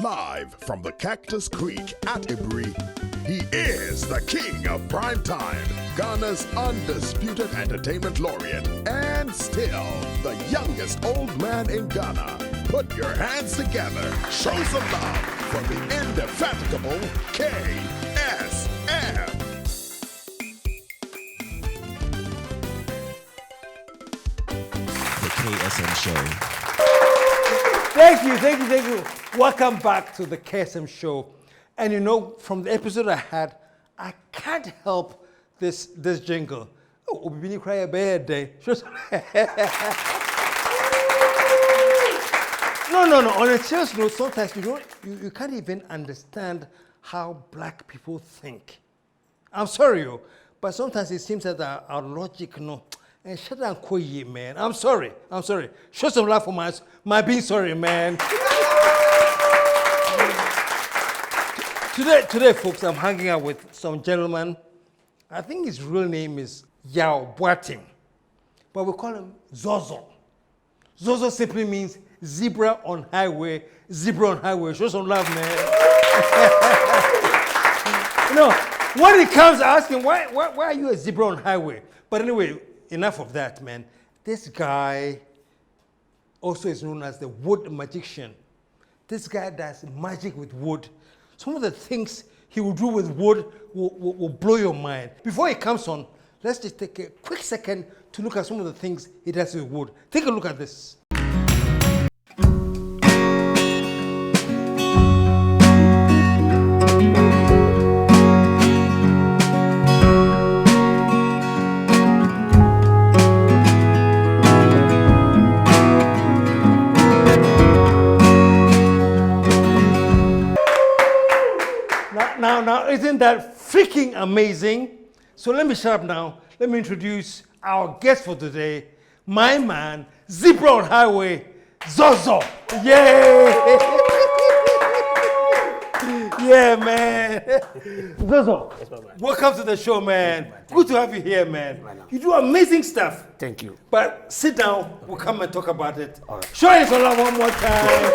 Live from the Cactus Creek at Ibri, he is the king of prime time, Ghana's undisputed entertainment laureate, and still the youngest old man in Ghana. Put your hands together, show some love for the indefatigable KSM. The KSM Show. Thank you. Welcome back to the KSM Show. And you know, from the episode I had, I can't help this jingle. Oh, we cry a bad day. No. On a serious note, sometimes you can't even understand how black people think. I'm sorry, but sometimes it seems that our logic, and shut down, man. I'm sorry. Show some love for my being sorry, man. Today, folks, I'm hanging out with some gentleman. I think his real name is Yao Boating, but we call him ZOHZOH. ZOHZOH simply means zebra on highway. Show some love, man. When it comes asking, why are you a zebra on highway? But anyway, enough of that, man. This guy also is known as the wood magician. This guy does magic with wood. Some of the things he will do with wood will blow your mind. Before he comes on, let's just take a quick second to look at some of the things he does with wood. Take a look at this. Now, isn't that freaking amazing? So let me shut up now. Let me introduce our guest for today, my man, Zebra on Highway, ZOHZOH. Yay! Yeah, man. ZOHZOH, Yes, welcome to the show, man. Good to have you here, man. You do amazing stuff. Thank you. But sit down, we'll come and talk about it. All right. Show us love one more time.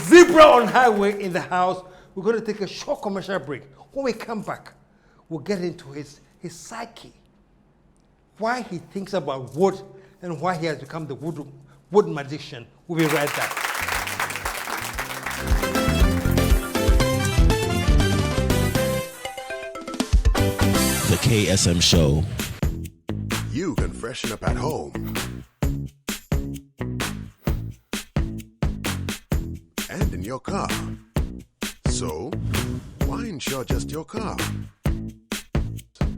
Zebra on Highway in the house. We're going to take a short commercial break. When we come back, we'll get into his psyche, why he thinks about wood, and why he has become the wood magician. We'll be right back. The KSM Show. You can freshen up at home and in your car. So, why insure just your car?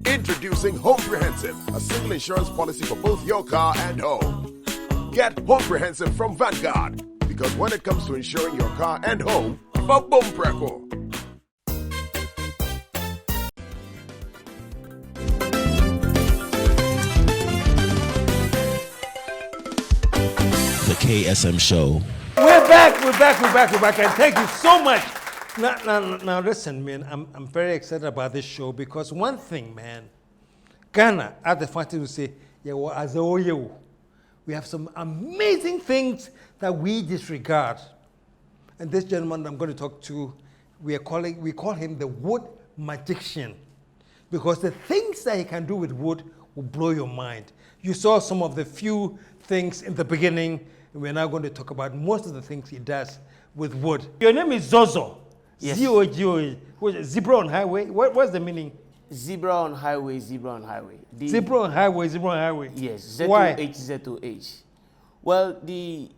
Introducing Homeprehensive, a single insurance policy for both your car and home. Get Homeprehensive from Vanguard, because when it comes to insuring your car and home, for boom preco. The KSM Show. We're back, and thank you so much. Now listen, man, I'm very excited about this show because one thing, man, Ghana, at the fact we say, we have some amazing things that we disregard. And this gentleman I'm going to talk to, we call him the wood magician, because the things that he can do with wood will blow your mind. You saw some of the few things in the beginning, and we're now going to talk about most of the things he does with wood. Your name is ZOHZOH. Yes. ZOHZOH. Zebra on Highway. What's the meaning? Zebra on highway. Zebra on Highway. Yes. Why? ZOHZOH. Well, the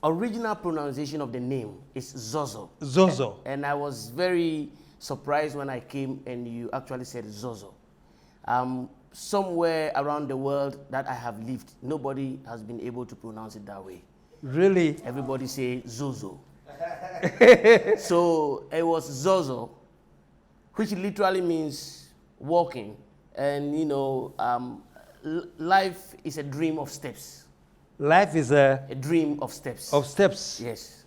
original pronunciation of the name is ZOHZOH. ZOHZOH. And I was very surprised when I came and you actually said ZOHZOH. Somewhere around the world that I have lived, nobody has been able to pronounce it that way. Really? Everybody say ZOHZOH. So it was ZOHZOH, which literally means walking. And life is a dream of steps. Life is a dream of steps. Of steps. Yes.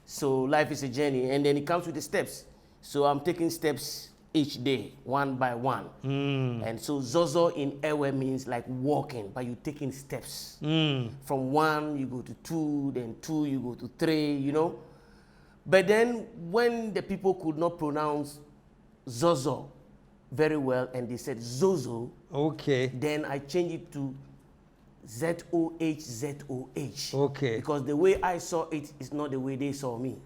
So life is a journey, and then it comes with the steps. So I'm taking steps each day, one by one. And so ZOHZOH in Ewe means like walking, but you're taking steps. From 1, you go to 2, then 2, you go to 3, you know. But then when the people could not pronounce ZOHZOH very well and they said ZOHZOH, Okay. then I changed it to ZOHZOH. Okay. Because the way I saw it is not the way they saw me.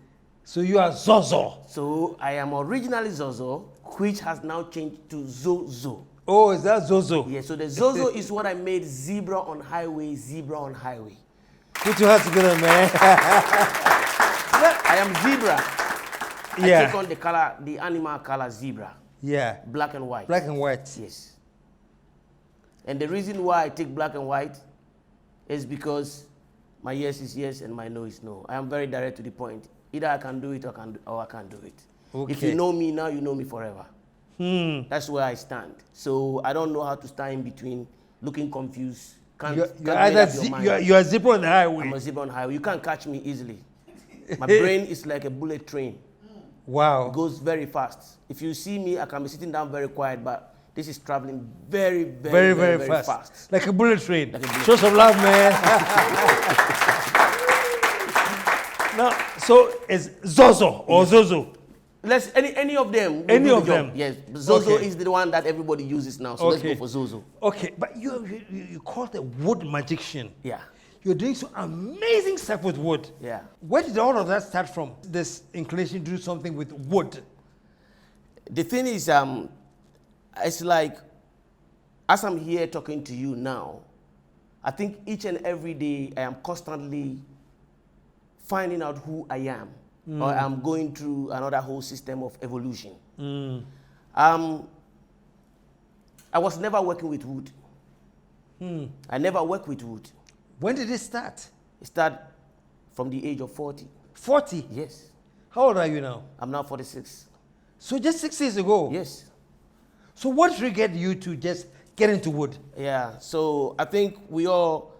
So you are ZOHZOH. So I am originally ZOHZOH, which has now changed to ZOHZOH. Oh, is that ZOHZOH? Yeah, so the ZOHZOH is what I made zebra on highway, zebra on highway. Put your hands together, man. I am zebra. I Yeah. take on the color, the animal color zebra, Yeah. black and white. Black and white. Yes. And the reason why I take black and white is because my yes is yes and my no is no. I am very direct to the point. Either I can do it or I can't do it. Okay. If you know me now, you know me forever. That's where I stand. So I don't know how to stand in between, looking confused. You're can't either make up your mind. you're a zebra on the highway. I'm a zebra on highway. You can't catch me easily. My brain is like a bullet train. Wow. It goes very fast. If you see me, I can be sitting down very quiet, but this is traveling very, very, Very fast. Like a bullet train. Like a bullet Show some love, man. Now, so it's ZOHZOH or ZOHZOH. Let's any of them. will Any do the of job. them? Yes. ZOHZOH Okay. is the one that everybody uses now. So let's go for ZOHZOH. Okay, but you call it a wood magician. Yeah. You're doing some amazing stuff with wood. Yeah. Where did all of that start from? This inclination to do something with wood. The thing is, it's like, as I'm here talking to you now, I think each and every day I am constantly finding out who I am, or I'm going through another whole system of evolution. I was never working with wood. I never worked with wood. When did it start? It started from the age of 40. 40? Yes. How old are you now? I'm now 46. So just 6 years ago? Yes. So what triggered you to just get into wood? Yeah, so I think we all,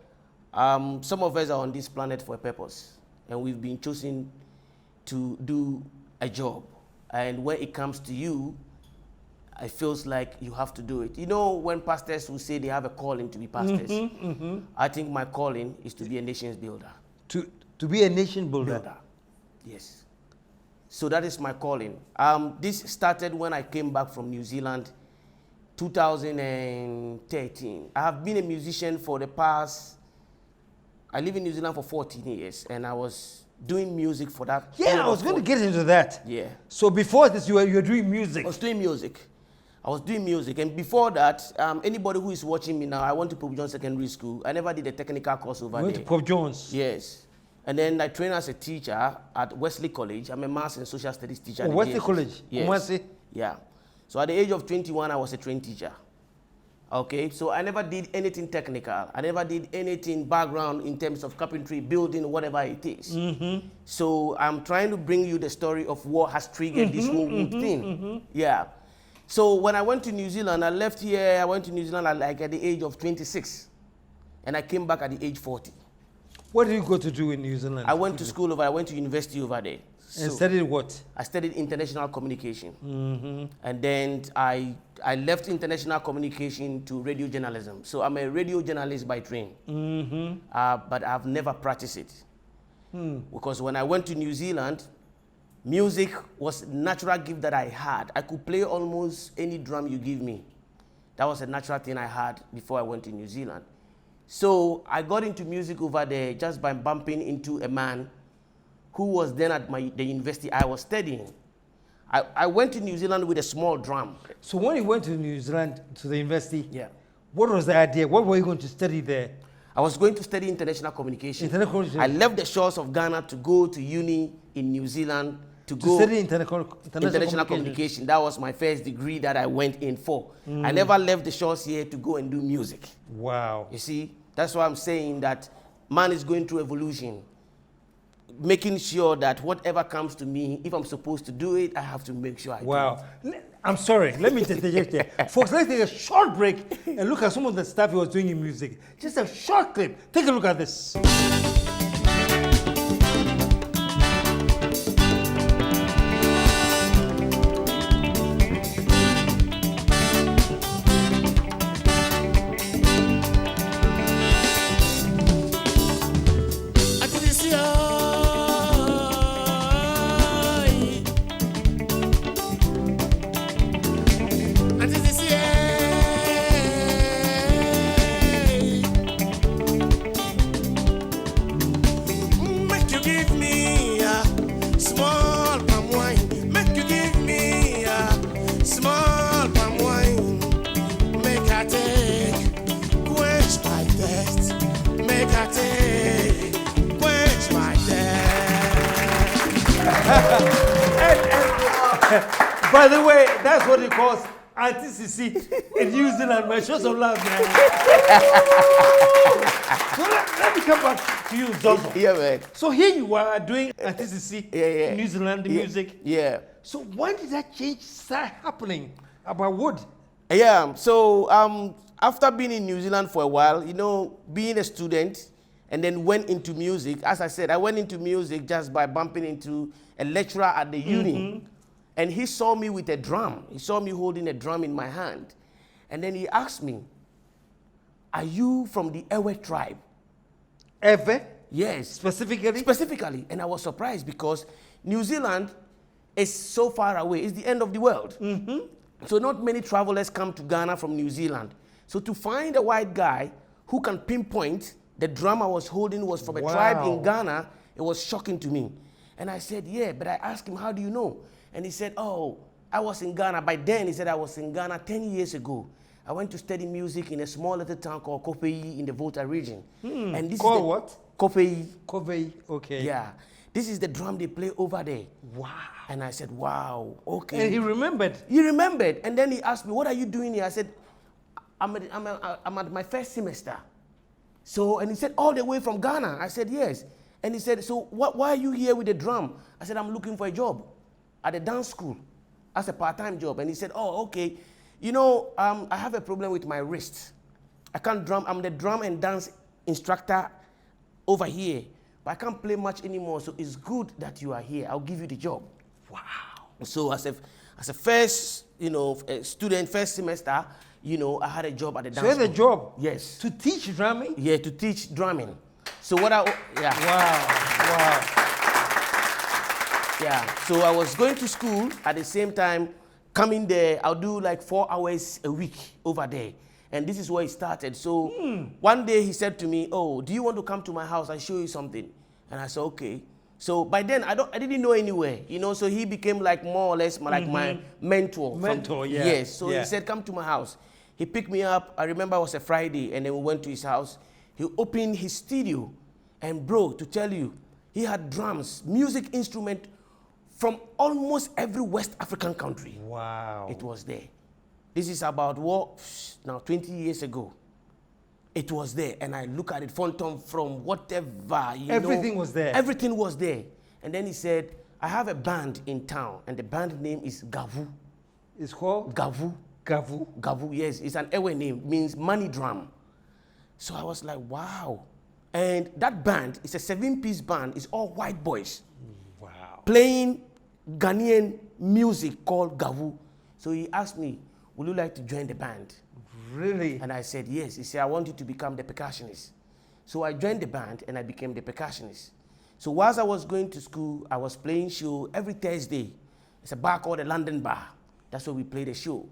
some of us are on this planet for a purpose, and we've been chosen to do a job. And when it comes to you, it feels like you have to do it. You know, when pastors will say they have a calling to be pastors, I think my calling is to be a nations builder. To be a nation builder? Yes. So that is my calling. This started when I came back from New Zealand, 2013. I have been a musician for the past, I live in New Zealand for 14 years, and I was doing music for that. Yeah, I was going to get into that. Yeah. So before this, you were doing music. I was doing music. And before that, anybody who is watching me now, I went to Pope John Secondary School. I never did a technical course over Went there. to Pope Jones. Yes. And then I trained as a teacher at Wesley College. I'm a maths and social studies teacher. Oh, at Wesley JSS. College? Yes. Kumasi? Yeah. So at the age of 21, I was a trained teacher. Okay, so I never did anything technical. I never did anything background in terms of carpentry, building, whatever it is. So I'm trying to bring you the story of what has triggered this whole wood thing. Yeah. So when I went to New Zealand, I left here, I went to New Zealand at the age of 26. And I came back at the age 40. What did you go to do in New Zealand? I went to school over, I went to university over there. And studied what? I studied international communication. And then I left international communication to radio journalism. So I'm a radio journalist by training. But I've never practiced it. Because when I went to New Zealand, music was a natural gift that I had. I could play almost any drum you give me. That was a natural thing I had before I went to New Zealand. So I got into music over there just by bumping into a man who was then at the university I was studying. I went to New Zealand with a small drum. So when you went to New Zealand, to the university, Yeah. what was the idea? What were you going to study there? I was going to study international communication. International communication. I left the shores of Ghana to go to uni in New Zealand to go study international communication. That was my first degree that I went in for. I never left the shores here to go and do music. Wow. You see, that's why I'm saying that man is going through evolution, making sure that whatever comes to me, if I'm supposed to do it, I have to make sure I do it. Wow. I'm sorry. Let me interject here. Folks, let's take a short break and look at some of the stuff he was doing in music. Just a short clip. Take a look at this. By the way, that's what he calls anti-CC in New Zealand, man. Show some love, man. So let me come back to you, ZOHZOH. Yeah, man. So here you are doing anti-CC in New Zealand, the music. Yeah. So when did that change start happening about wood? Yeah, so after being in New Zealand for a while, you know, being a student, and then went into music. As I said, I went into music just by bumping into a lecturer at the uni. And he saw me with a drum. He saw me holding a drum in my hand. And then he asked me, are you from the Ewe tribe? Ewe? Yes. Specifically? Specifically. And I was surprised because New Zealand is so far away. It's the end of the world. So not many travelers come to Ghana from New Zealand. So to find a white guy who can pinpoint the drum I was holding was from a tribe in Ghana, it was shocking to me. And I said, yeah, but I asked him, how do you know? And he said, oh, I was in Ghana. By then, he said, I was in Ghana 10 years ago. I went to study music in a small little town called Kopei in the Volta region. And this called is what? Kopei. Kopei, okay. Yeah. This is the drum they play over there. Wow. And I said, wow, okay. And he remembered? He remembered. And then he asked me, what are you doing here? I said, I'm at my first semester. So, and he said, all the way from Ghana? I said, yes. And he said, so why are you here with the drum? I said, I'm looking for a job at a dance school as a part-time job. And he said, oh, okay. You know, I have a problem with my wrist. I can't drum. I'm the drum and dance instructor over here, but I can't play much anymore. So it's good that you are here. I'll give you the job. Wow. So as a first, you know, student, first semester, you know, I had a job at the dance school. So you had a job? Yes. To teach drumming? Yeah, to teach drumming. So what yeah. Wow. Yeah, so I was going to school at the same time, coming there, I'll do like 4 hours a week over there. And this is where it started. So one day he said to me, oh, do you want to come to my house and show you something? And I said, okay. So by then, I didn't know anywhere, you know, so he became like more or less like my mentor. Yeah. Yes, so he said, come to my house. He picked me up, I remember it was a Friday, and then we went to his house. He opened his studio, and bro, to tell you, he had drums, music instrument from almost every West African country. Wow. It was there. This is about what, now 20 years ago. It was there, and I look at it from whatever, Everything was there. Everything was there. And then he said, I have a band in town, and the band name is Gavu. It's called? Gavu. Gavu. Gavu, yes, it's an Ewe name, means money drum. So I was like, wow. And that band is a 7-piece band. It's all white boys. Wow. Playing Ghanaian music called Gavu. So he asked me, would you like to join the band? Really? And I said, yes. He said, I want you to become the percussionist. So I joined the band and I became the percussionist. So whilst I was going to school, I was playing show every Thursday. It's a bar called the London Bar. That's where we played the show.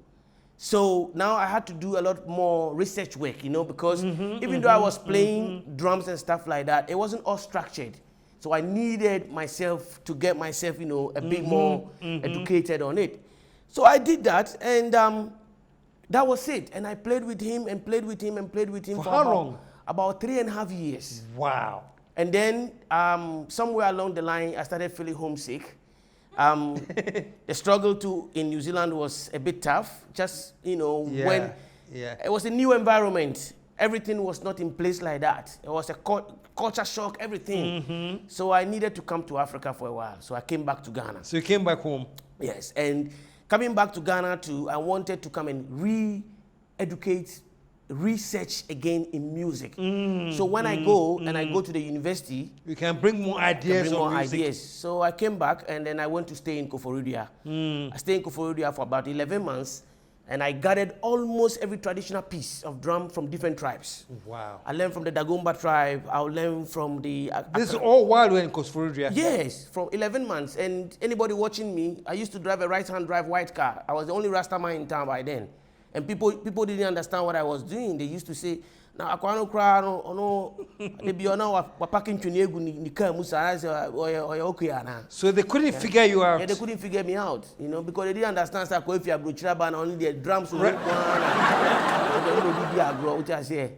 So now I had to do a lot more research work, you know, because even though I was playing drums and stuff like that, it wasn't all structured. So I needed myself to get myself, you know, a bit more educated on it. So I did that, and that was it. And I played with him and played with him and played with him for how long? About 3.5 years. Wow. And then somewhere along the line, I started feeling homesick. The struggle in New Zealand was a bit tough. Just, you know, when it was a new environment, everything was not in place like that. It was a culture shock, everything. So I needed to come to Africa for a while. So I came back to Ghana. So you came back home? Yes, and coming back to Ghana too, I wanted to come and re-educate, research again in music. So when I go and I go to the university, you can bring more ideas on music. Ideas. So I came back and then I went to stay in Koforidua. I stayed in Koforidua for about 11 months, and I gathered almost every traditional piece of drum from different tribes. Wow. I learned from the Dagomba tribe. I learned from the... This is all while we were in Koforidua? Yes, from 11 months. And anybody watching me, I used to drive a right-hand drive white car. I was the only Rasta man in town by then. And people didn't understand what I was doing. They used to say, "Now akwano kra no they be on wa parking tweniegu ni car musa I say okay ana." So they couldn't figure you out. Yeah, they couldn't figure me out, you know, because they didn't understand that if you are brochira ban only the drums will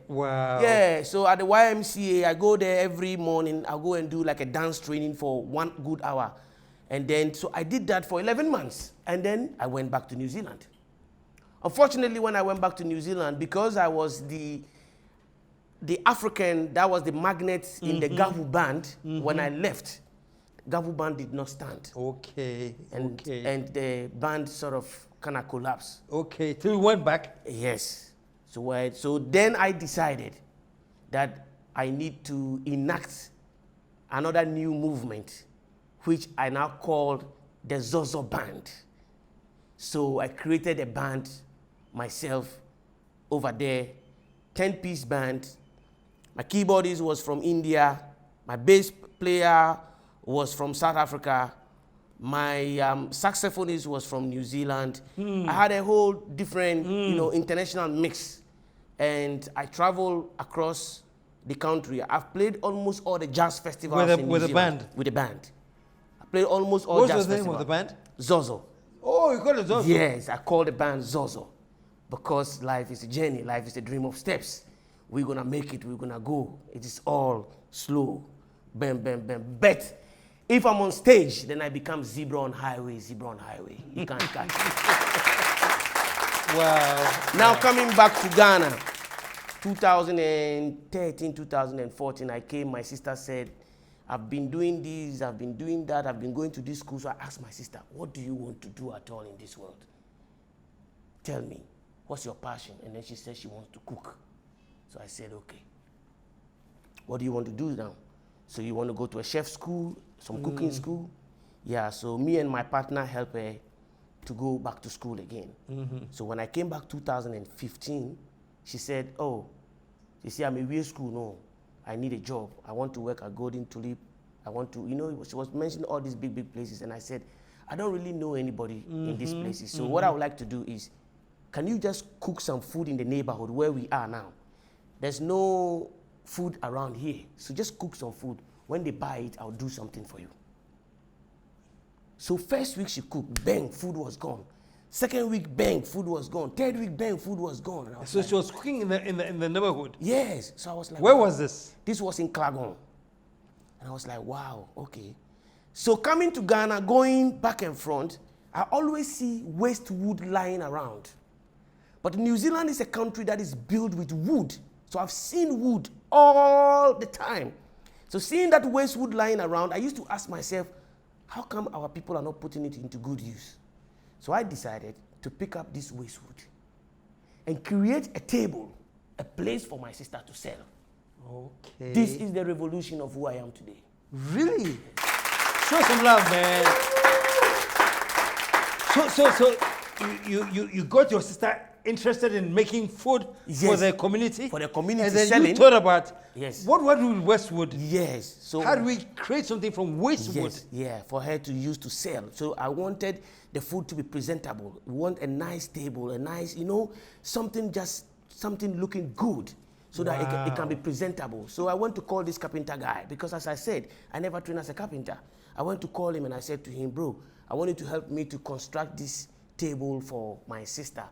Wow. Yeah, so at the YMCA I go there every morning. I go and do like a dance training for 1 good hour. And then, so I did that for 11 months. And then I went back to New Zealand. Unfortunately, when I went back to New Zealand, because I was the African, that was the magnet in the Gavu band, when I left, Gavu band did not stand. Okay. And the band sort of kind of collapsed. Okay, till you went back? Yes. So then I decided that I need to enact another new movement, which I now called the ZOHZOH band. So I created a band myself over there, 10-piece band. My keyboardist was from India. My bass player was from South Africa. My saxophonist was from New Zealand. I had a whole different, international mix. And I traveled across the country. I've played almost all the jazz festivals in New Zealand. Band? With a band. I played almost all jazz festivals. What's the name of the band? ZOHZOH. Oh, you call it ZOHZOH? Yes, I call the band ZOHZOH. Because life is a journey. Life is a dream of steps. We're going to make it. We're going to go. It is all slow. Bam, bam, bam. But if I'm on stage, then I become zebra on highway, zebra on highway. You can't catch me. Wow. Now coming back to Ghana, 2013, 2014, I came, my sister said, I've been doing this, I've been doing that, I've been going to this school. So I asked my sister, what do you want to do at all in this world? Tell me, what's your passion? And then she said she wants to cook. So I said, okay. What do you want to do now? So you want to go to a chef school, some cooking school? Yeah, so me and my partner helped her to go back to school again. So when I came back 2015, she said, oh, you see, I'm a real school, no. I need a job. I want to work at Golden Tulip. I want to, she was mentioning all these big places. And I said, I don't really know anybody in these places. So what I would like to do is, can you just cook some food in the neighborhood where we are now? There's no food around here. So just cook some food. When they buy it, I'll do something for you. So first week she cooked, bang, food was gone. Second week, bang, food was gone. Third week, bang, food was gone. And So she was cooking in the neighborhood? Yes. So I was like, where was this? This was in Klagon. And I was like, wow, okay. So coming to Ghana, going back and front, I always see waste wood lying around. But New Zealand is a country that is built with wood. So I've seen wood all the time. So seeing that waste wood lying around, I used to ask myself, how come our people are not putting it into good use? So I decided to pick up this waste wood and create a table, a place for my sister to sell. Okay. This is the revolution of who I am today. Really? Show some love, man. So you got your sister interested in making food for the community? For the community, and then selling. you thought about, yes, what with Westwood? Yes. So how do we create something from wastewood? Yes, yeah, for her to use to sell. So I wanted the food to be presentable. We want a nice table, a nice, something looking good, so that it can be presentable. So I went to call this carpenter guy, because as I said, I never trained as a carpenter. I went to call him and I said to him, bro, I want you to help me to construct this table for my sister.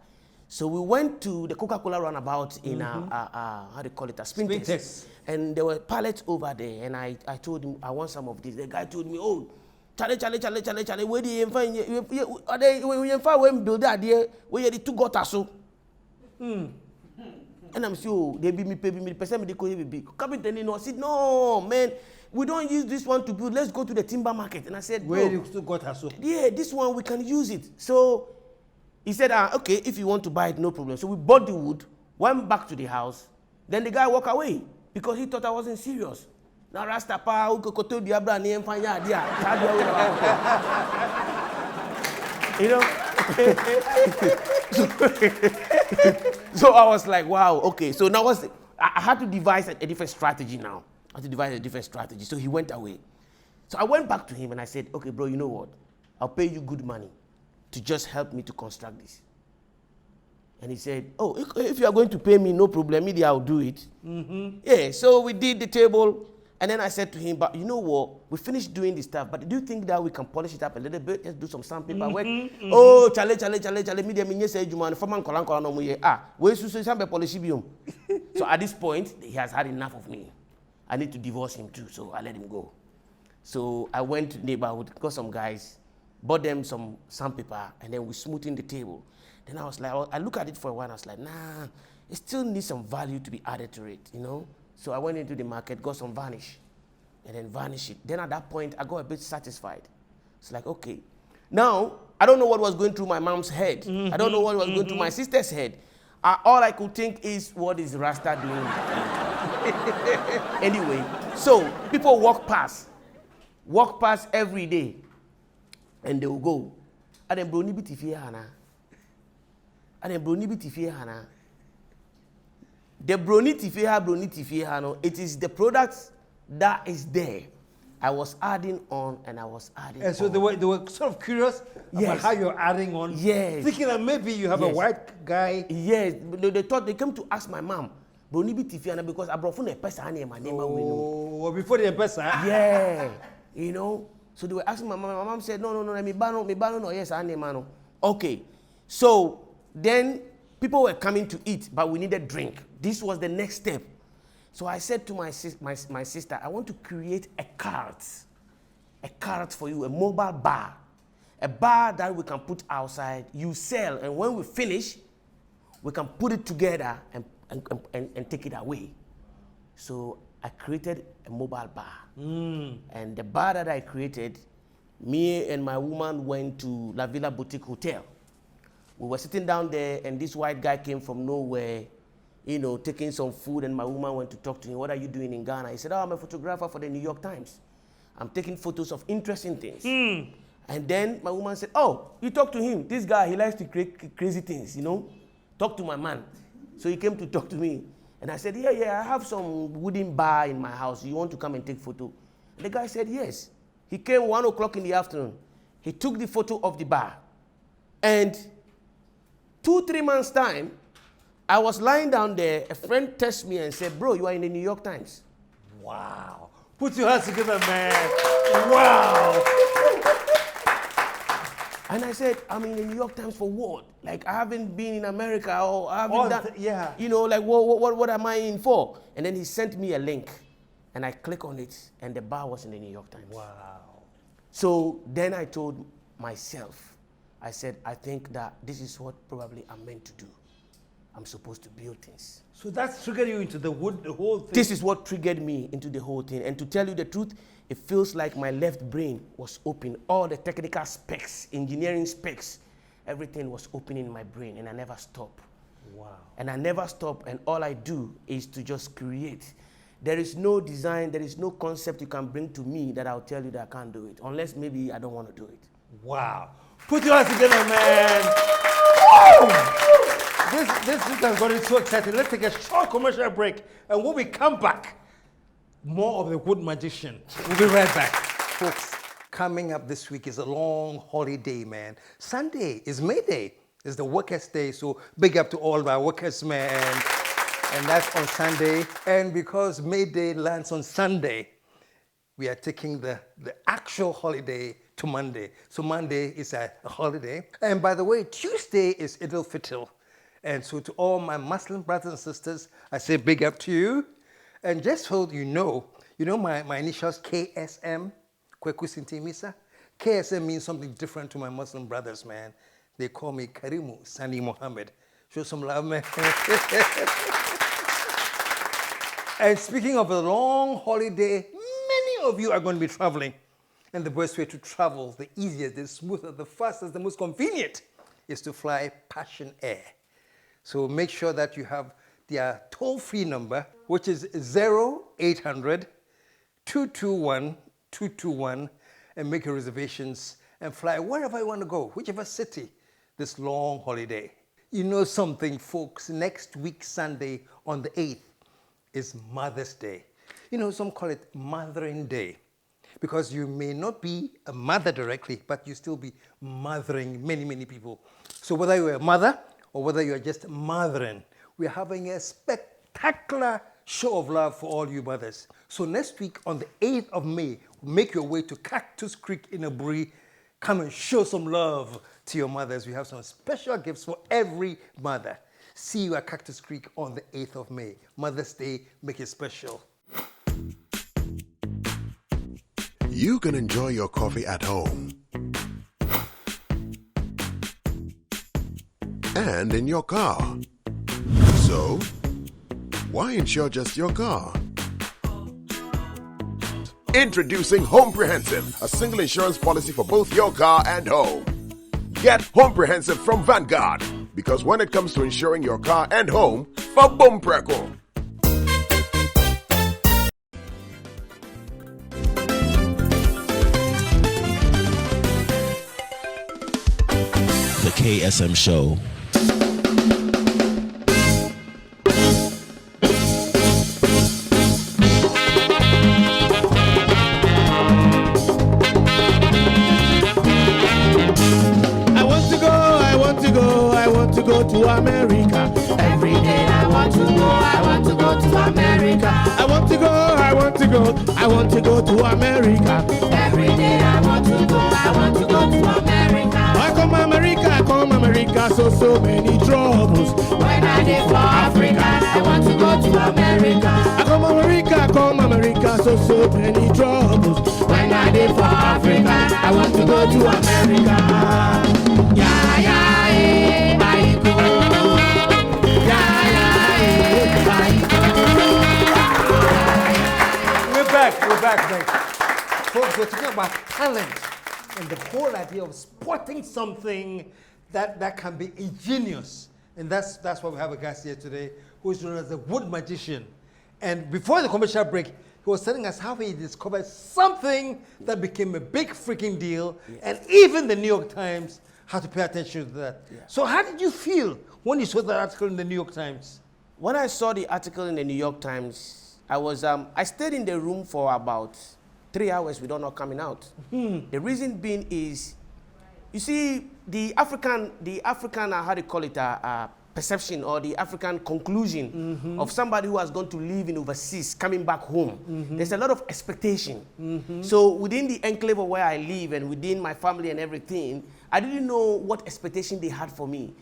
So we went to the Coca-Cola runabout in how do you call it, a Spintex. And there were pallets over there, and I told him I want some of this. The guy told me, oh, Charlie, where do you find when build that there, where you two got us so? And I'm saying, they be me pay me person me they call you be. Carpenter I said, no man, we don't use this one to build. Let's go to the timber market. And I said, where you still got us so? Yeah, this one we can use it. So he said, okay, if you want to buy it, no problem. So we bought the wood, went back to the house. Then the guy walked away because he thought I wasn't serious. Now Rastapa, Ukokoto Diabra, Name Fanya, So I was like, wow, okay. So now I had to devise a different strategy now. So he went away. So I went back to him and I said, okay, bro, you know what? I'll pay you good money to just help me to construct this. And he said, oh, if you are going to pay me, no problem, maybe I'll do it. Yeah, so we did the table. And then I said to him, but you know what? We finished doing this stuff, but do you think that we can polish it up a little bit? Let's do some sandpaper work. Oh, chale, me de say you man, forman kolan no muye. We sandpaper polish biom. So at this point, he has had enough of me. I need to divorce him too, so I let him go. So I went to neighborhood, got some guys, bought them some sandpaper, and then we smoothed the table. Then I was like, I look at it for a while, and I was like, nah, it still needs some value to be added to it, you know? So I went into the market, got some varnish, and then varnish it. Then at that point, I got a bit satisfied. It's like, okay. Now, I don't know what was going through my mom's head. I don't know what was going through my sister's head. All I could think is, what is Rasta doing? Anyway, so people walk past every day, and they will go. And then broni biti hana. And then broni biti hana. The broni tifi hana. It is the product that is there. I was adding on and I was adding on. And so they were sort of curious about how you're adding on. Yes. Thinking that maybe you have a white guy. Yes. They thought they came to ask my mom. Broni biti hana because I brought from a person and my name. Oh, before the person. Yeah. You know. So they were asking my mom. My mom said, no, me bano, no, yes, I mano. Okay. So then people were coming to eat, but we needed drink. This was the next step. So I said to my sister, I want to create a cart for you, a mobile bar. A bar that we can put outside, you sell, and when we finish, we can put it together and take it away. So I created a mobile bar. And the bar that I created, me and my woman went to La Villa Boutique Hotel. We were sitting down there, and this white guy came from nowhere, you know, taking some food, and my woman went to talk to him. What are you doing in Ghana? He said, I'm a photographer for the New York Times. I'm taking photos of interesting things. And then my woman said, oh, you talk to him. This guy, he likes to create crazy things, you know. Talk to my man. So he came to talk to me. And I said, yeah, I have some wooden bar in my house. You want to come and take photo? And the guy said, yes. He came 1 o'clock in the afternoon. He took the photo of the bar. And 2-3 months' time, I was lying down there. A friend texted me and said, bro, you are in the New York Times. Wow. Put your hands together, man. Wow. And I said, I'm in the New York Times for what? Like, I haven't been in America or I haven't done, you know, like, what am I in for? And then he sent me a link, and I click on it, and the bar was in the New York Times. Wow. So then I told myself, I said, I think that this is what probably I'm meant to do. I'm supposed to build things. So that's triggered you into the whole thing? This is what triggered me into the whole thing. And to tell you the truth, it feels like my left brain was open. All the technical specs, engineering specs, everything was open in my brain, and I never stop. Wow. And I never stop, and all I do is to just create. There is no design, there is no concept you can bring to me that I'll tell you that I can't do it, unless maybe I don't want to do it. Wow. Put your hands together, man. Woo! This has gotten so exciting. Let's take a short commercial break, and when we come back, more of the Wood Magician. We'll be right back. Folks, coming up this week is a long holiday, man. Sunday is May Day. It's the workers' day, so big up to all of our workers, man. And that's on Sunday. And because May Day lands on Sunday, we are taking the actual holiday to Monday. So Monday is a holiday. And by the way, Tuesday is Eid al-Fitr. And so to all my Muslim brothers and sisters, I say big up to you. And just so you know my initials KSM, Kweku Sinti Misa. KSM means something different to my Muslim brothers, man. They call me Karimu Sani Muhammad. Show some love, man. And speaking of a long holiday, many of you are going to be traveling. And the best way to travel, the easiest, the smoothest, the fastest, the most convenient, is to fly Passion Air. So make sure that you have their toll-free number, which is 0800-221-221, and make your reservations and fly wherever you want to go, whichever city, this long holiday. You know something, folks, next week, Sunday, on the 8th, is Mother's Day. You know, some call it Mothering Day, because you may not be a mother directly, but you still be mothering many, many people. So whether you're a mother or whether you're just mothering, we're having a spectacular show of love for all you mothers. So next week on the 8th of May, make your way to Cactus Creek in Aburi. Come and show some love to your mothers. We have some special gifts for every mother. See you at Cactus Creek on the 8th of May. Mother's Day, make it special. you can enjoy your coffee at home and in your car. So, why insure just your car? Introducing Homeprehensive, a single insurance policy for both your car and home. Get Homeprehensive from Vanguard, because when it comes to insuring your car and home, for boom preco. The KSM Show. To America. Every day I want to go to America. I want to go to America. Every day I want to go to America. I come America, so many troubles. When I live for Africa, I want to go to America. I come America, so many troubles. When I live for Africa, I want to go to America. Yeah, yeah, eh. We're back. Folks, we're talking about talent and the whole idea of spotting something that can be ingenious. And that's why we have a guest here today who is known as the wood magician. And before the commercial break, he was telling us how he discovered something that became a big freaking deal. Yes. And even the New York Times had to pay attention to that. Yeah. So how did you feel when you saw that article in the New York Times? When I saw the article in the New York Times, I stayed in the room for about 3 hours without not coming out. The reason being is, you see, the African, how do you call it, perception or the African conclusion of somebody who has gone to live in overseas, coming back home. There's a lot of expectation. So within the enclave of where I live and within my family and everything, I didn't know what expectation they had for me.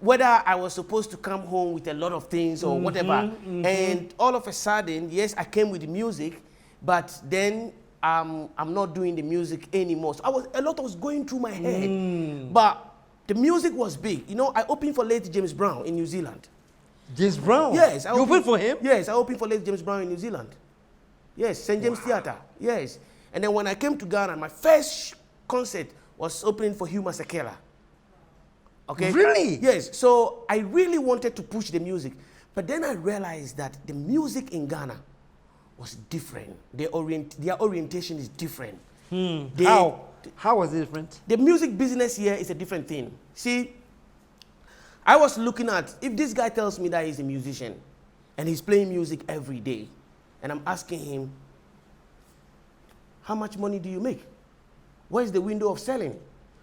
Whether I was supposed to come home with a lot of things or whatever. And all of a sudden, yes, I came with the music, but then I'm not doing the music anymore. So a lot was going through my head. But the music was big. You know, I opened for late James Brown in New Zealand. James Brown? Yes. You opened for him? Yes, I opened for late James Brown in New Zealand. Yes, St. James Theatre. Yes. And then when I came to Ghana, my first concert was opening for Hugh Masekela. Okay? Really? Yes. So I really wanted to push the music. But then I realized that the music in Ghana was different. Their orientation is different. How was it different? The music business here is a different thing. See, I was looking at, if this guy tells me that he's a musician and he's playing music every day, and I'm asking him, how much money do you make? Where's the window of selling?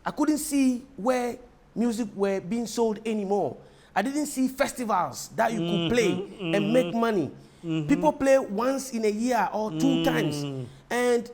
I couldn't see where music were being sold anymore. I didn't see festivals that you could play and make money. People play once in a year or 2 times. And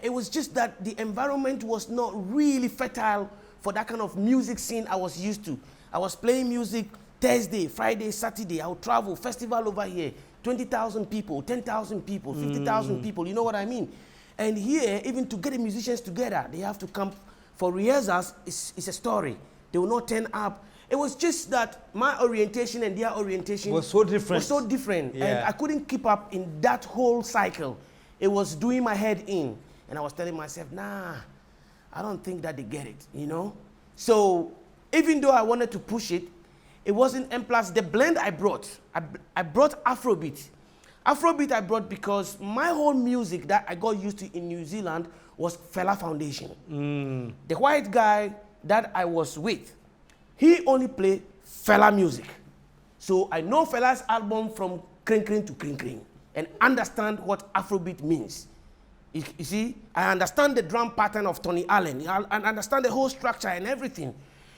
it was just that the environment was not really fertile for that kind of music scene I was used to. I was playing music Thursday, Friday, Saturday. I would travel, festival over here, 20,000 people, 10,000 people, 50,000 people, you know what I mean? And here, even to get the musicians together, they have to come for rehearsals. It's a story. They will not turn up. It was just that my orientation and their orientation was so different. Yeah. And I couldn't keep up in that whole cycle. It was doing my head in. And I was telling myself, nah, I don't think that they get it, you know? So even though I wanted to push it, it wasn't, and plus the blend I brought Afrobeat. Afrobeat I brought because my whole music that I got used to in New Zealand was Fela Foundation. The white guy that I was with, he only played Fela music. So I know Fela's album from Kring Kring to Kring Kring and understand what Afrobeat means. You see, I understand the drum pattern of Tony Allen. I understand the whole structure and everything.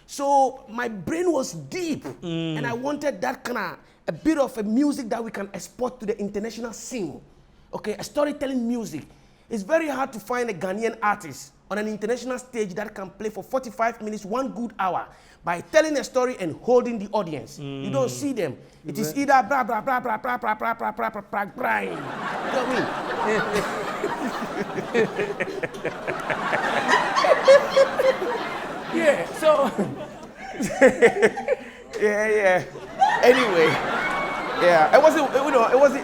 So my brain was deep, and I wanted that kind of a bit of a music that we can export to the international scene. Okay, a storytelling music. It's very hard to find a Ghanaian artist on an international stage that can play for 45 minutes, 1 good hour, by telling a story and holding the audience. You don't see them. It is either blah, blah, blah, blah, blah, blah, blah, blah, blah, blah, blah, blah, blah. You know what I mean? Yeah, so yeah. Anyway, yeah, it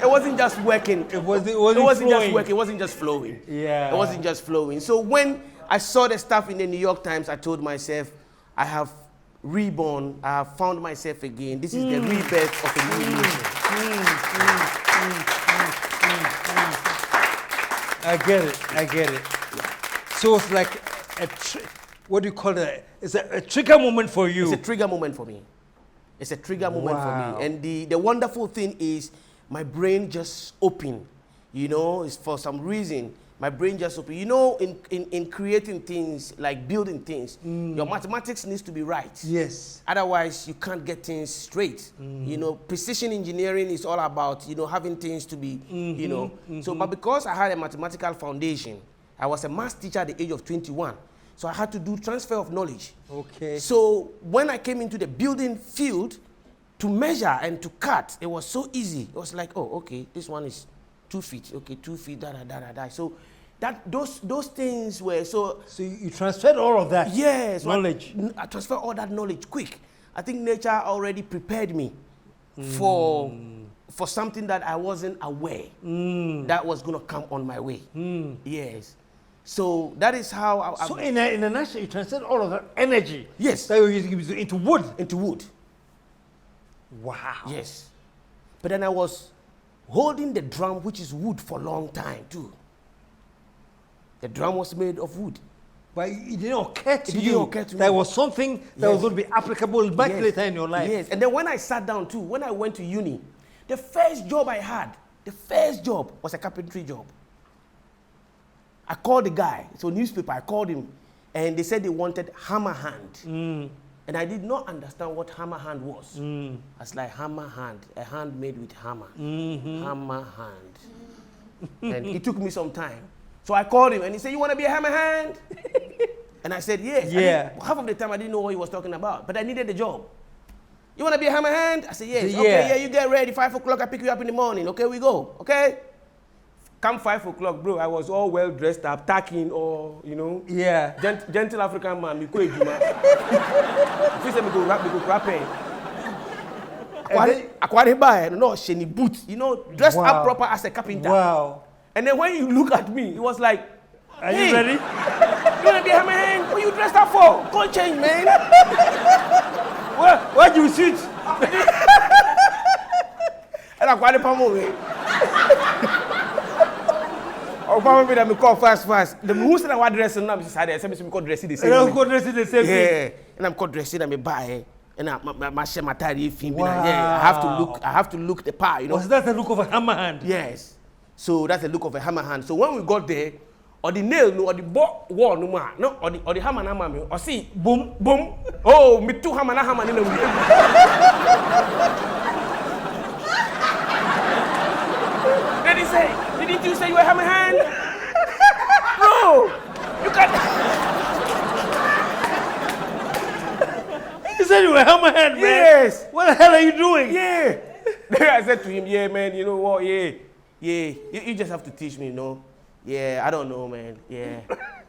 wasn't just working. It wasn't just working. It wasn't just flowing. Yeah. It wasn't just flowing. So when I saw the stuff in the New York Times, I told myself, I have reborn. I have found myself again. This is the rebirth of a new nation. I get it. So it's like what do you call it? It's a trigger moment for you. It's a trigger moment for me. It's a trigger moment for me. And the wonderful thing is my brain just opened. You know, it's for some reason. My brain just opened. You know, in creating things, like building things, your mathematics needs to be right. Yes. Otherwise, you can't get things straight. You know, precision engineering is all about, you know, having things to be, you know. So, but because I had a mathematical foundation, I was a math teacher at the age of 21. So I had to do transfer of knowledge. Okay. So when I came into the building field, to measure and to cut, it was so easy. It was like, oh, okay, this one is 2 feet. Okay, 2 feet, da. So those things were so... So you transferred all of that? Yes. Knowledge? I transferred all that knowledge quick. I think nature already prepared me for something that I wasn't aware that was going to come on my way. Yes. So that is how So in a nutshell, you transferred all of that energy. Yes. That you used into wood. Into wood. Wow. Yes. But then I was holding the drum, which is wood, for a long time too. The drum was made of wood. But it didn't occur to you there was something that was going to be applicable back later in your life. Yes. And then when I sat down too, when I went to uni, the first job I had, was a carpentry job. I called the guy, it's a newspaper, I called him, and they said they wanted hammer hand. And I did not understand what hammer hand was. I was like, hammer hand, a hand made with hammer. Hammer hand. And it took me some time. So I called him, and he said, you want to be a hammer hand? And I said, yes. Yeah. Half of the time, I didn't know what he was talking about, but I needed the job. You want to be a hammer hand? I said, yes. Okay, yeah, you get ready, 5 o'clock, I pick you up in the morning. Okay, we go, okay? Come 5 o'clock, bro, I was all well dressed up, tacking or, you know. Yeah. Gentle African man, me kwe juma. If you say me go rap Akwari buy, no, sheni boot, you know, dressed up proper as a carpenter. Wow. And then when you look at me, it was like, are you ready? You want to be a hammer hand? What you dressed up for? Go change, man. Where do you sit? And Akwari Pamo, oh, probably that me call fast. The moves that I want dressing now, Mrs. Hadi, I said me call dressing the same. And I'm called dressing the same thing. Yeah, and I'm called dressing and me buy, and my share my tidy film. Yeah, I have to look the part, you know. Was that the look of a hammer hand? Yes. So that's the look of a hammer hand. So when we got there, or the nail, no, or the wall, no, or the hammer, no, or see, boom. Oh, me too hammer in the Then he say, didn't you say you were hammer hand? Bro, you can't. He said you were hammer hand, man. Yes. What the hell are you doing? Yeah. Then I said to him, yeah, man, you know what? Yeah. You just have to teach me, you know. Yeah, I don't know, man. Yeah.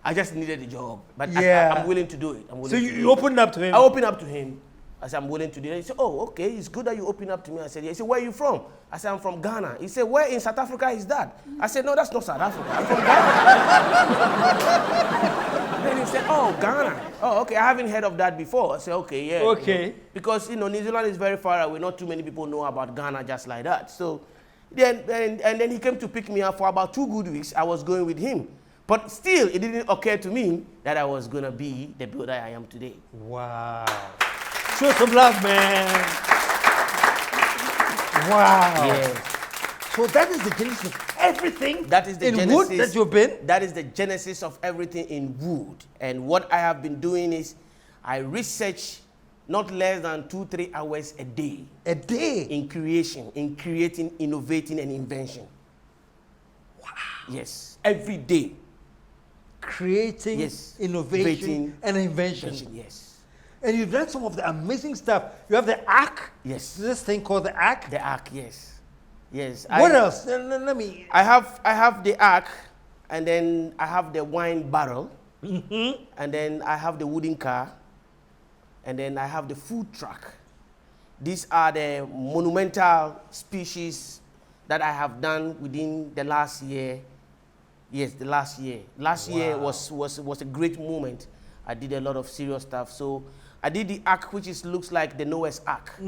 I just needed a job. But I'm willing to do it. So you opened up to him? I opened up to him. I said, I'm willing to do it. He said, oh, okay, it's good that you open up to me. I said, yeah. He said, where are you from? I said, I'm from Ghana. He said, where in South Africa is that? I said, no, that's not South Africa. I'm from Ghana. Then he said, oh, Ghana. Oh, okay, I haven't heard of that before. I said, okay, yeah. Okay. You know, because, you know, New Zealand is very far away. Not too many people know about Ghana just like that. So then he came to pick me up for about 2 good weeks. I was going with him. But still, it didn't occur to me that I was going to be the builder I am today. Wow. Show some love, man. Wow. Yes. So that is the genesis of everything. That is the in genesis, wood that you've been. That is the genesis of everything in wood. And what I have been doing is I research not less than 2-3 hours a day. A day? In creation, in creating, innovating, and invention. Wow. Yes. Every day. Creating, yes. Innovation, and invention. Yes. And you've done some of the amazing stuff. You have the ark. Yes. This thing called the ark. The ark, yes. Yes. What else? Let me. I have the ark. And then I have the wine barrel. And then I have the wooden car. And then I have the food truck. These are the monumental species that I have done within the last year. Yes, the last year. Last year was a great moment. I did a lot of serious stuff. So I did the ark, which looks like the Noah's Ark.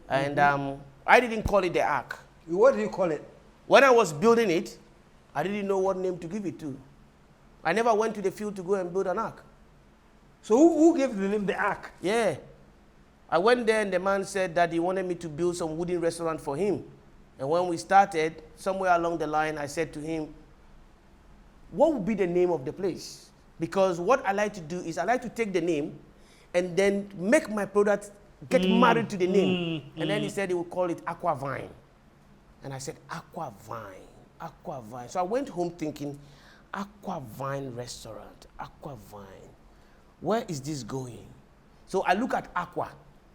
And I didn't call it the ark. What do you call it? When I was building it, I didn't know what name to give it to. I never went to the field to go and build an ark. So who gave the name the ark? Yeah. I went there and the man said that he wanted me to build some wooden restaurant for him. And when we started, somewhere along the line, I said to him, what would be the name of the place? Because what I like to do is I like to take the name and then make my product get married to the name. And then he said he would call it Aqua Vine. And I said, Aqua Vine, Aqua Vine. So I went home thinking, Aqua Vine restaurant, Aqua Vine. Where is this going? So I look at aqua,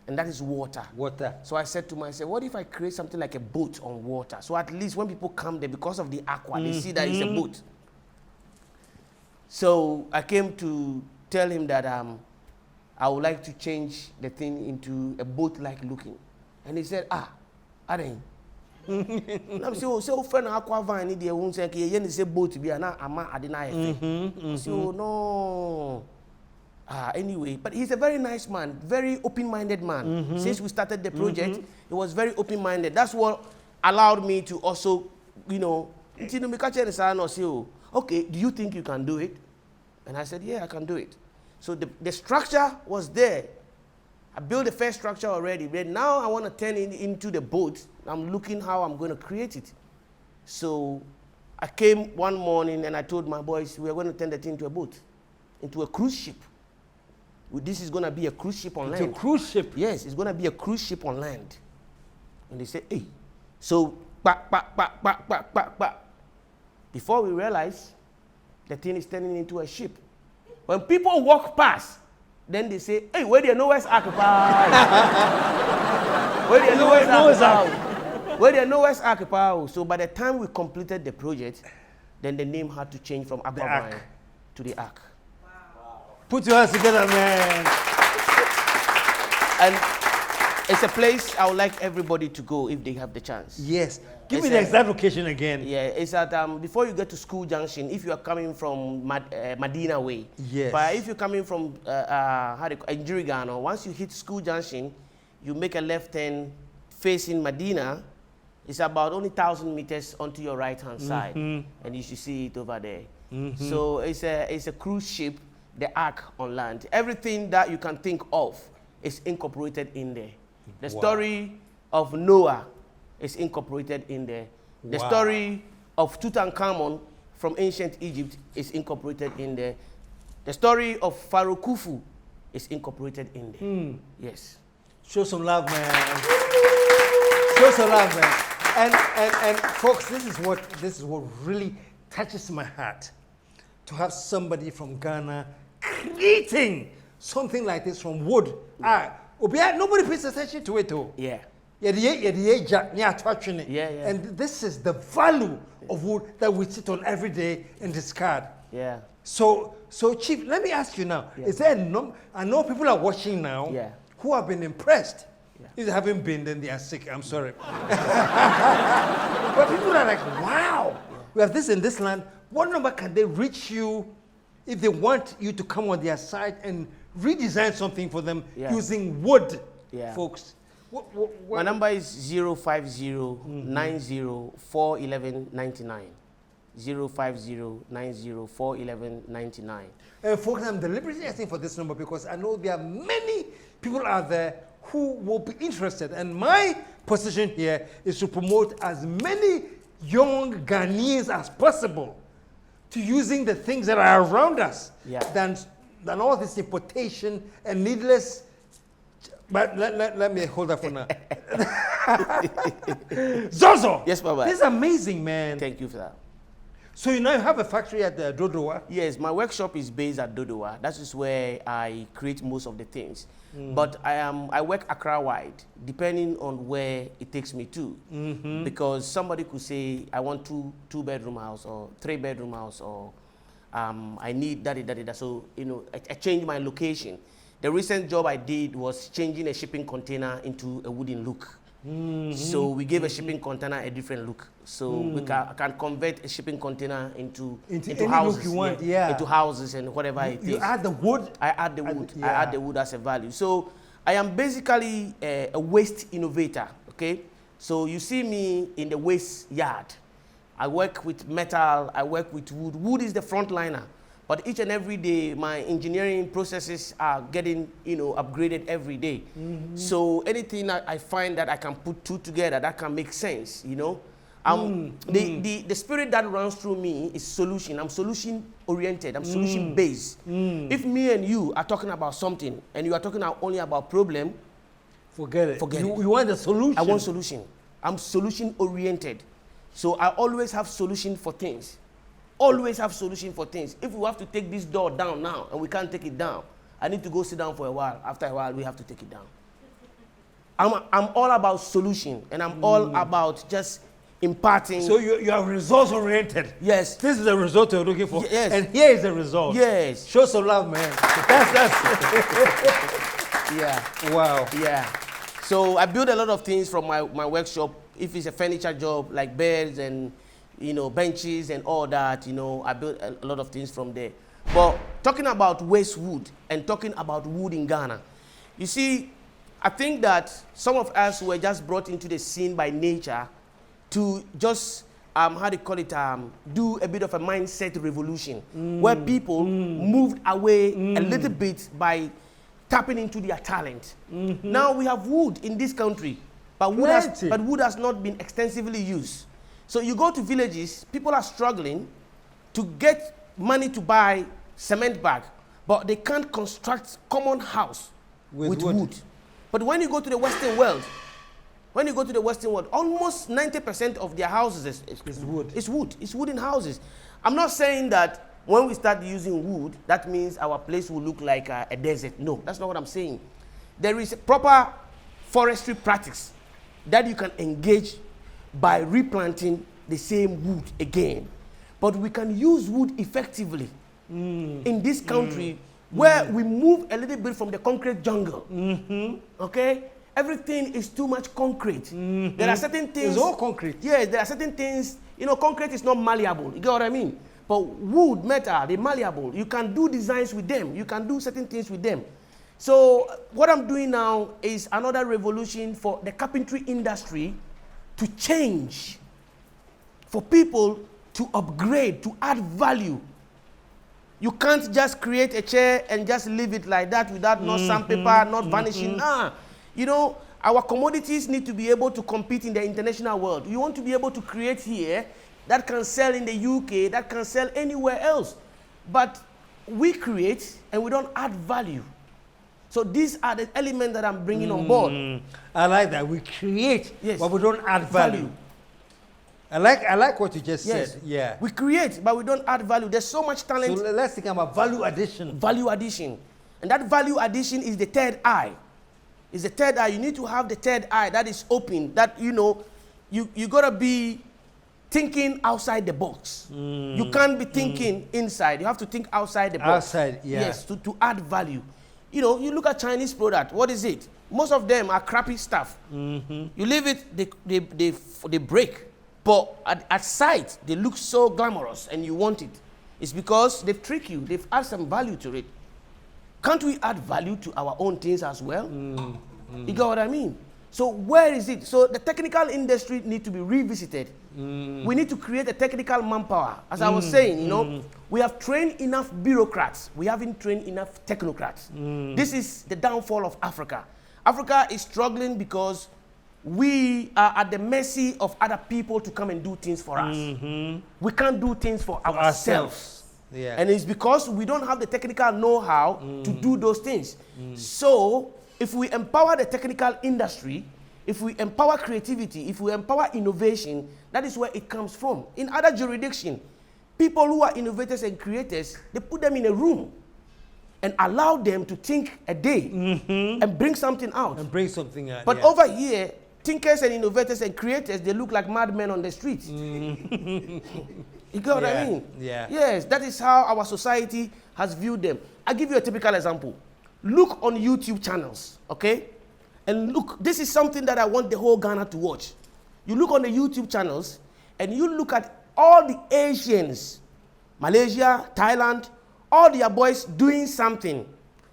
and that is water. Water. So I said to myself, what if I create something like a boat on water? So at least when people come there, because of the aqua, they see that it's a boat. So I came to tell him that I would like to change the thing into a boat-like looking. And he said, I didn't. I'm so friend aqua vine the won't say you say boat to be an ama adina. So no. Anyway, but he's a very nice man, very open-minded man. Since we started the project, he was very open-minded. That's what allowed me to also, okay, do you think you can do it? And I said, yeah, I can do it. So the structure was there. I built the first structure already, but now I want to turn it into the boat. I'm looking how I'm going to create it. So I came one morning and I told my boys, we are going to turn the thing into a boat, into a cruise ship. This is going to be a cruise ship on land. It's a cruise ship? Yes, it's going to be a cruise ship on land. And they said, hey. So, before we realize, the thing is turning into a ship. When people walk past, then they say, hey, where do you know where's Ark? Where do you know where's Ark? Where do you know where's Ark? So by the time we completed the project, then the name had to change from Aquavine to the Ark. Put your hands together, man. And it's a place I would like everybody to go if they have the chance. Yes. Give me the exact location again. Yeah, it's at, before you get to School Junction, if you are coming from Medina Way. Yes. But if you're coming from Njirigano, once you hit School Junction, you make a left turn facing Medina. It's about only 1,000 meters onto your right-hand side. And you should see it over there. So it's a cruise ship, the Ark on land. Everything that you can think of is incorporated in there. The story of Noah is incorporated in there. The story of Tutankhamun from ancient Egypt is incorporated in there. The story of Pharaoh Khufu is incorporated in there. Yes. Show some love, man. Show some love, man. And folks, this is what really touches my heart. To have somebody from Ghana creating something like this from wood. Nobody pays attention to it, though. Yeah. And this is the value of wood that we sit on every day and discard. Yeah. So Chief, let me ask you now, is there I know people are watching now who have been impressed. If they haven't been, then they are sick, I'm sorry. But people are like, wow, we have this in this land. What number can they reach you if they want you to come on their site and redesign something for them using wood, folks? My number is 050-90-411-99. 050-90-411-99. Folks, I'm deliberately asking for this number because I know there are many people out there who will be interested. And my position here is to promote as many young Ghanaians as possible to using the things that are around us than all this importation and needless. But let me hold that for now. ZOHZOH! Yes, Baba. This is amazing, man. Thank you for that. So you now have a factory at the Dodowa? Yes, my workshop is based at Dodowa. That is where I create most of the things. But I work Accra-wide, depending on where it takes me to. Because somebody could say, I want two-bedroom house or three-bedroom house, or I need da-da-da-da. So, you know, I change my location. The recent job I did was changing a shipping container into a wooden look. So we gave a shipping container a different look. So we can convert a shipping container into any houses. look you want, yeah. Into houses and whatever it is. You add the wood? I add the wood. Yeah. I add the wood as a value. So I am basically a waste innovator, okay? So you see me in the waste yard. I work with metal, I work with wood. Wood is the frontliner. But each and every day, my engineering processes are getting, you know, upgraded every day. So anything that I find that I can put two together, that can make sense, you know. The spirit that runs through me is solution. I'm solution-oriented. I'm solution-based. If me and you are talking about something, and you are talking only about problem, forget it. Forget it. You want a solution? I want solution. I'm solution-oriented. So I always have solution for things. Always have solution for things. If we have to take this door down now and we can't take it down, I need to go sit down for a while. After a while, we have to take it down. I'm all about solution, and I'm all about just imparting. So you are results oriented. Yes. This is the result you're looking for. Yes. And here is the result. Yes. Show some love, man. That's Yeah. wow. Yeah. So I build a lot of things from my workshop. If it's a furniture job, like beds and, you know, benches and all that, you know, I built a lot of things from there. But talking about waste wood and talking about wood in Ghana, you see, I think that some of us were just brought into the scene by nature to just, how do you call it, do a bit of a mindset revolution, where people moved away a little bit by tapping into their talent. Now we have wood in this country, but wood has not been extensively used. So you go to villages, people are struggling to get money to buy cement bag, but they can't construct common house with wood. But when you go to the Western world, almost 90% of their houses is wood. It's wood. It's wooden houses. I'm not saying that when we start using wood, that means our place will look like a desert. No, that's not what I'm saying. There is a proper forestry practice that you can engage by replanting the same wood again. But we can use wood effectively in this country where we move a little bit from the concrete jungle. Okay? Everything is too much concrete. There are certain things. It's all concrete. Yes, there are certain things. You know, concrete is not malleable. You get what I mean? But wood, metal, they're malleable. You can do designs with them. You can do certain things with them. So what I'm doing now is another revolution for the carpentry industry to change, for people to upgrade, to add value. You can't just create a chair and just leave it like that without no sandpaper, not vanishing. Nah. You know, our commodities need to be able to compete in the international world. You want to be able to create here that can sell in the UK, that can sell anywhere else. But we create and we don't add value. So these are the elements that I'm bringing on board. I like that. We create, yes, but we don't add value. I like what you just said. Yeah. We create, but we don't add value. There's so much talent. So let's think about value addition. Value addition. And that value addition is the third eye. It's the third eye. You need to have the third eye that is open, that, you know, you got to be thinking outside the box. You can't be thinking inside. You have to think outside the box. Outside, yeah. Yes, to add value. You know, you look at Chinese product. What is it? Most of them are crappy stuff. You leave it, they break. But at sight, they look so glamorous and you want it. It's because they've tricked you. They've added some value to it. Can't we add value to our own things as well? You got what I mean? So where is it? So the technical industry needs to be revisited. We need to create a technical manpower. As I was saying, you know, we have trained enough bureaucrats. We haven't trained enough technocrats. This is the downfall of Africa. Africa is struggling because we are at the mercy of other people to come and do things for us. We can't do things for ourselves. Yeah. And it's because we don't have the technical know-how to do those things. So if we empower the technical industry, if we empower creativity, if we empower innovation, that is where it comes from. In other jurisdictions, people who are innovators and creators, they put them in a room and allow them to think a day and bring something out. And bring something out. But over here, thinkers and innovators and creators, they look like madmen on the street. You get what I mean? Yeah. Yes, that is how our society has viewed them. I'll give you a typical example. Look on YouTube channels, okay? And look, this is something that I want the whole Ghana to watch. You look on the YouTube channels and you look at all the Asians, Malaysia, Thailand, all their boys doing something.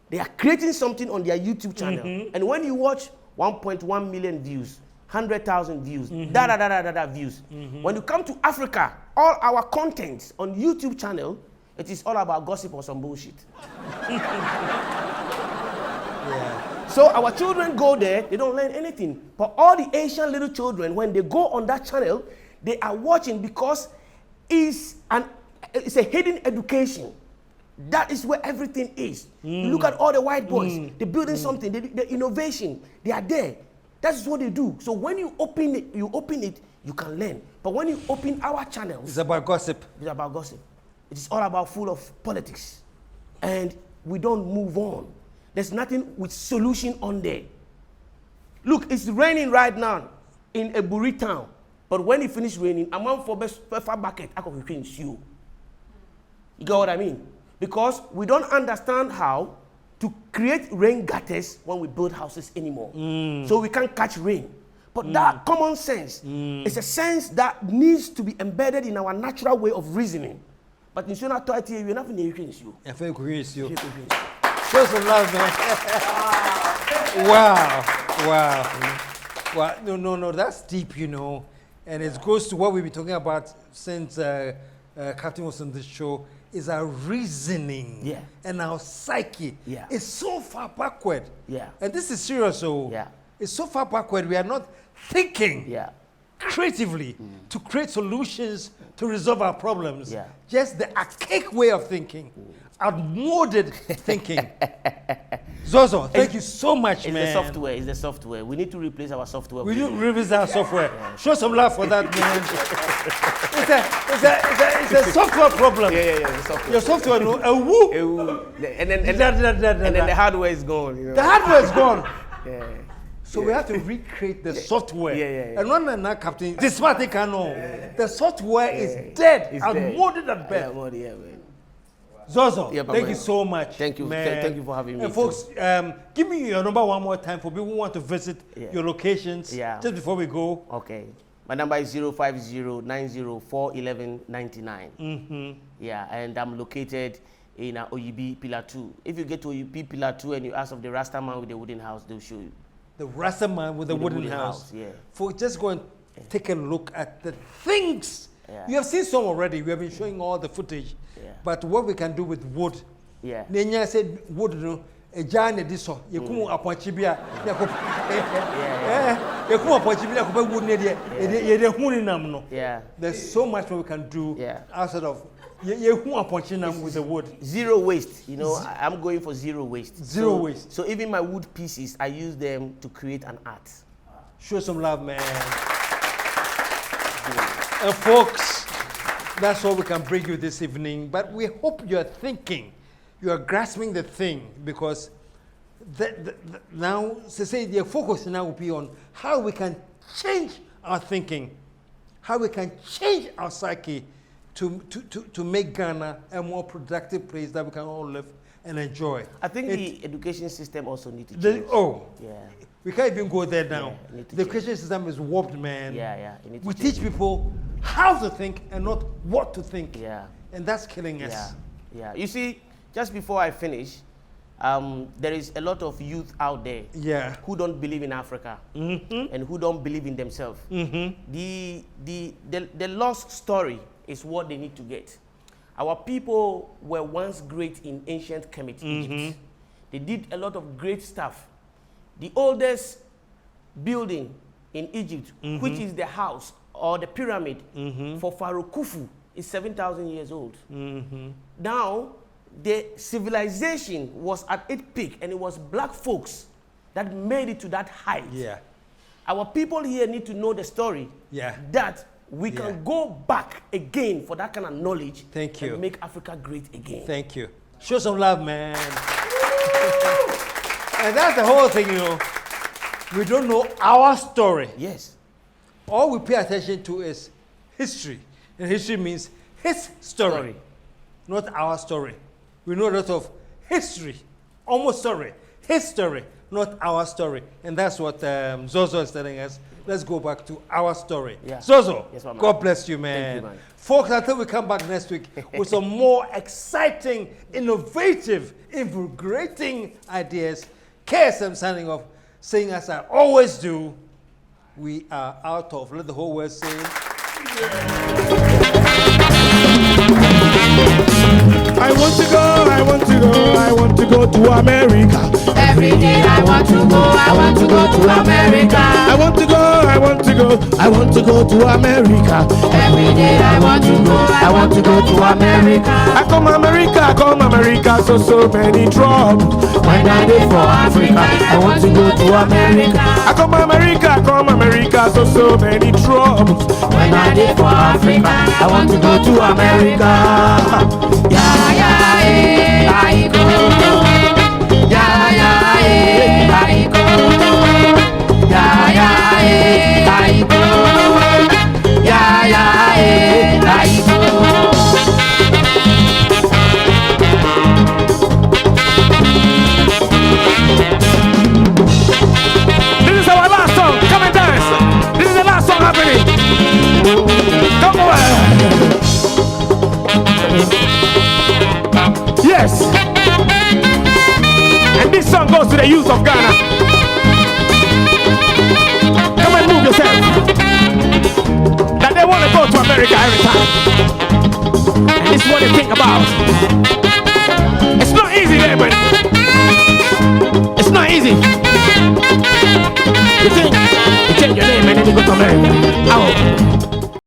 They are creating something on their YouTube channel. And when you watch 1.1 million views, 100,000 views, views. When you come to Africa, all our content on YouTube channel, it is all about gossip or some bullshit. So our children go there, they don't learn anything. But all the Asian little children, when they go on that channel, they are watching because it's a hidden education. That is where everything is. You look at all the white boys, they're building something, the innovation, they are there. That's what they do. So when you open it, you can learn. But when you open our channels, It's about gossip. it's about gossip. It is all about full of politics. And we don't move on. There's nothing with solution on there. Look, it's raining right now in Eburi town. But when it finishes raining, I'm on for best bucket. I can finish you. You get what I mean? Because we don't understand how to create rain gutters when we build houses anymore. So we can't catch rain. But that common sense is a sense that needs to be embedded in our natural way of reasoning. But in Sona Toiti, you're not in the you. I think we is you. Show some love, man. Wow. No, that's deep, you know. And it goes to what we've been talking about since Captain was on this show, is our reasoning and our psyche. It's so far backward. And this is serious, so it's so far backward. We are not thinking creatively to create solutions to resolve our problems. Just the archaic way of thinking, outmoded thinking. ZOHZOH, thank you so much, man. It's the software. We need to replace our software. We need to replace our software. Show some love for that, man. It's a software problem. The software. Your software, no, a woo. And then the hardware is gone. You know? The hardware is gone. So we have to recreate the software. And one now, Captain, the smart thing can know. The software is dead. It's outmoded at best. ZOHZOH, thank you so much. Thank you. Man. Thank you for having me. And folks, give me your number one more time for people who want to visit your locations. Just before we go. Okay. My number is 050-904-1199. Yeah, and I'm located in Oyibi Pillar 2. If you get to Oyibi Pillar 2 and you ask of the Rasta man with the wooden house, they'll show you. The Rasta man with the wooden house. Folks, just go and take a look at the things. You have seen some already. We have been showing all the footage. But what we can do with wood. Nenya said wood, no. A giant edition. You come up on Chibia. There's so much more we can do outside of with the wood. Zero waste. You know, I'm going for zero waste. Zero waste. So even my wood pieces, I use them to create an art. Show some love, man. And folks, that's all we can bring you this evening. But we hope you're thinking, you are grasping the thing, because now, the focus now will be on how we can change our thinking, how we can change our psyche to make Ghana a more productive place that we can all live and enjoy. I think the education system also needs to change. We can't even go there now. The education system is warped, man. We teach people how to think and not what to think. And that's killing us. You see, just before I finish, there is a lot of youth out there who don't believe in Africa and who don't believe in themselves. The lost story is what they need to get. Our people were once great in ancient Kemet, Egypt. They did a lot of great stuff. The oldest building in Egypt, which is the house or the pyramid for Pharaoh Khufu, is 7,000 years old. Now, the civilization was at its peak, and it was black folks that made it to that height. Our people here need to know the story that we can go back again for that kind of knowledge. Thank you. And make Africa great again. Thank you. Show some love, man. And that's the whole thing, you know. We don't know our story. Yes. All we pay attention to is history. And history means his story. Not our story. We know a lot of history, almost story. His story, not our story. And that's what ZOHZOH is telling us. Let's go back to our story. Yeah. ZOHZOH, Yes, ma'am. God bless you, man. Thank you, man. Folks, until we come back next week with some more exciting, innovative, invigorating ideas, KSM signing off, saying as I always do, we are out of. Let the whole world say. I want to go, I want to go, I want to go to America. Every day I want to go to America. I want to go, I want to go, I want to go to America. Every day I want to go to America. I come America, so many troubles. When I live for Africa, I want to go to America. I come America, so many troubles. When I live for Africa, I want to go to America. Yeah, yeah, eh, I go. Yeah, yeah, eh, I go. Yeah, yeah, eh, I go. Yeah, yeah, eh, I go. This is our last song. Come and dance. This is the last song happening. Come on. Yes. And this song goes to the youth of Ghana. Come and move yourself. That they want to go to America every time. And this is what they think about. It's not easy there, man. It's not easy. You think you change your name and then you go to America. How?